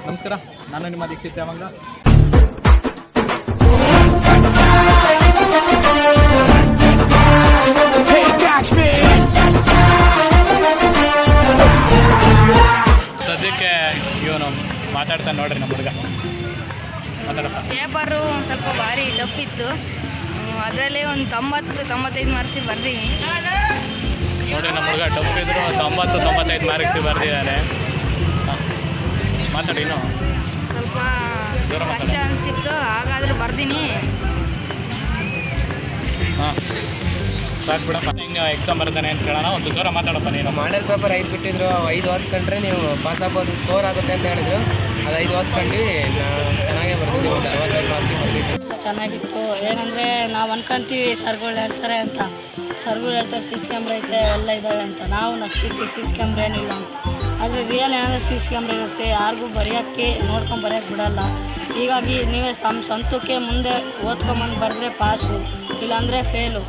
ನಮಸ್ಕಾರ, ನಾನು ನಿಮ್ಮ ದೀಕ್ಷಿತ್ ತ್ಯಾಮಂಗ. ಸದ್ಯಕ್ಕೆ ಇವನು ಮಾತಾಡ್ತಾನೆ ನೋಡ್ರಿ, ನಮ್ಮ ಹುಡುಗ ಮಾತಾಡಪ್ಪ. ಪೇಪರು ಒಂದು ಸ್ವಲ್ಪ ಭಾರಿ ಟಫ್ ಇತ್ತು. ಅದರಲ್ಲಿ ಒಂದು 90-95 ಮಾರ್ಕ್ಸಿಗೆ ಬರ್ದೀವಿ ನೋಡ್ರಿ. ನಮ್ಮ ಹುಡುಗ ಟಫ್ ಇದ್ರು 90-95 ಮಾರ್ಕ್ಸಿಗೆ ಬರ್ದಿದ್ದಾನೆ. ಮಾತಾಡಿ. ಇನ್ನೂ ಸ್ವಲ್ಪ ಕಷ್ಟ ಅನಿಸಿತ್ತು, ಹಾಗಾದ್ರೆ ಬರ್ದೀನಿ. ಹಾಂ, ಸಾಕು ಬಿಡಪ್ಪ. ಹಿಂಗೆ ಎಕ್ಸಾಮ್ ಬರ್ತಾನೆ ಅಂತ ಕೇಳೋಣ. ಒಂದು ಜೋರ ಮಾತಾಡಪ್ಪ. ನೀನು ಮಾಡೆಲ್ ಪೇಪರ್ 5 ಬಿಟ್ಟಿದ್ರು, 5 ಓದ್ಕೊಂಡ್ರೆ ನೀವು ಪಾಸ್ ಆಗ್ಬೋದು, ಸ್ಕೋರ್ ಆಗುತ್ತೆ ಅಂತ ಹೇಳಿದ್ರು. ಅದು 5 ಓದ್ಕೊಂಡು ಚೆನ್ನಾಗೇ ಬರ್ತಿದ್ದೀವಿ, ಒಂದು 65 ಮಾರ್ಕ್ಸಿಗೆ ಬರ್ತಿದ್ವಿ. ಚೆನ್ನಾಗಿತ್ತು. ಏನಂದರೆ ನಾವು ಅನ್ಕೊಂತೀವಿ ಸರ್ಗಳು ಹೇಳ್ತಾರೆ ಅಂತ, ಸರ್ಗಳು ಹೇಳ್ತಾರೆ ಸಿಸ್ ಕ್ಯಾಮ್ರಾ ಐತೆ ಎಲ್ಲ ಇದ್ದಾವೆ ಅಂತ. ನಾವು ನಗ್ತಿದ್ವಿ ಸಿಸ್ ಕ್ಯಾಮ್ರಾ ಏನಿಲ್ಲ ಅಂತ. ಆದರೆ ರಿಯಲ್ ಏನಾದರೂ ಸಿಸ್ ಕ್ಯಾಮ್ರಾ ಇರುತ್ತೆ, ಯಾರಿಗೂ ಬರೆಯೋಕ್ಕೆ ನೋಡ್ಕೊಂಡು ಬರೆಯೋಕ್ಕೆ ಬಿಡೋಲ್ಲ. ಹೀಗಾಗಿ ನೀವೇ ತಮ್ಮ ಸ್ವಂತಕ್ಕೆ ಮುಂದೆ ಓದ್ಕೊಂಬಂದು ಬರೆದ್ರೆ ಪಾಸು, ಇಲ್ಲಾಂದರೆ ಫೇಲು.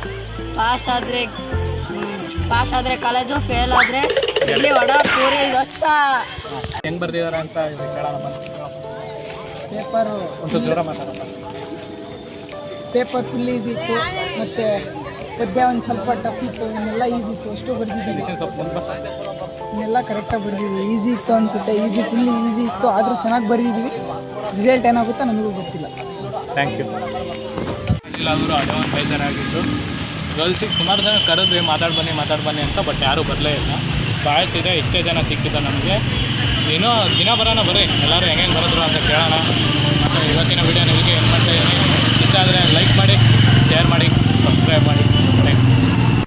ಪಾಸ್ ಆದರೆ ಕಾಲೇಜು, ಫೇಲ್ ಆದರೆ ಇಲ್ಲಿ ವಡ ಪೂರಿ ದೋಸ. ಹೆಂಗೆ ಬರ್ದಿದ್ದಾರೆ ಅಂತ ಕೇಳೋಣ ಬಂದು. ಪೇಪರು ಒಂದು ಜೋರ ಮಾತಾಡಪ್ಪ. ಪೇಪರ್ ಫುಲ್ ಈಸಿ ಇತ್ತು, ಮತ್ತು ಪದ್ಯ ಒಂದು ಸ್ವಲ್ಪ ಟಫ್ ಇತ್ತು. ಇನ್ನೆಲ್ಲ ಈಸಿ ಇತ್ತು, ಅಷ್ಟು ಬರ್ದಿದ್ದೀವಿ. ಸ್ವಲ್ಪ ಮುಂದೆ ಇನ್ನೆಲ್ಲ ಕರೆಕ್ಟಾಗಿ ಬರ್ದಿದ್ದೀವಿ. ಈಸಿ ಇತ್ತು ಅನಿಸುತ್ತೆ, ಫುಲ್ ಈಸಿ ಇತ್ತು, ಆದರೂ ಚೆನ್ನಾಗಿ ಬರ್ದಿದ್ದೀವಿ. ರಿಸಲ್ಟ್ ಏನಾಗುತ್ತೋ ನಮಗೂ ಗೊತ್ತಿಲ್ಲ. Thank you. ಇಲ್ಲಾದರೂ ಅದೇ ಒಂದು ಬೇಜಾರಾಗಿತ್ತು. ಗರ್ಲ್ಸಿಗೆ ಸುಮಾರು ಜನ ಕರೆದ್ವಿ, ಮಾತಾಡಿ ಬನ್ನಿ ಅಂತ, ಬಟ್ ಯಾರೂ ಬರಲೇ ಇಲ್ಲ. ಬಾಯ್ಸ್ ಇದೆ, ಇಷ್ಟೇ ಜನ ಸಿಕ್ಕಿದ್ದು ನಮಗೆ. ಇನ್ನೂ ದಿನ ಬರೋಣ, ಬರ್ರಿ ಎಲ್ಲರೂ ಹೆಂಗೆ ಬರೋದ್ರು ಅಂತ ಕೇಳೋಣ. ಮತ್ತು ಇವತ್ತಿನ ವಿಡಿಯೋ ನಿಮಗೆ ಏನು ಮಾಡ್ತಾಯಿದ್ದೀನಿ, ಇಷ್ಟ ಆದರೆ ಲೈಕ್ ಮಾಡಿ, ಶೇರ್ ಮಾಡಿ, ಸಬ್ಸ್ಕ್ರೈಬ್ ಮಾಡಿ. Thank you.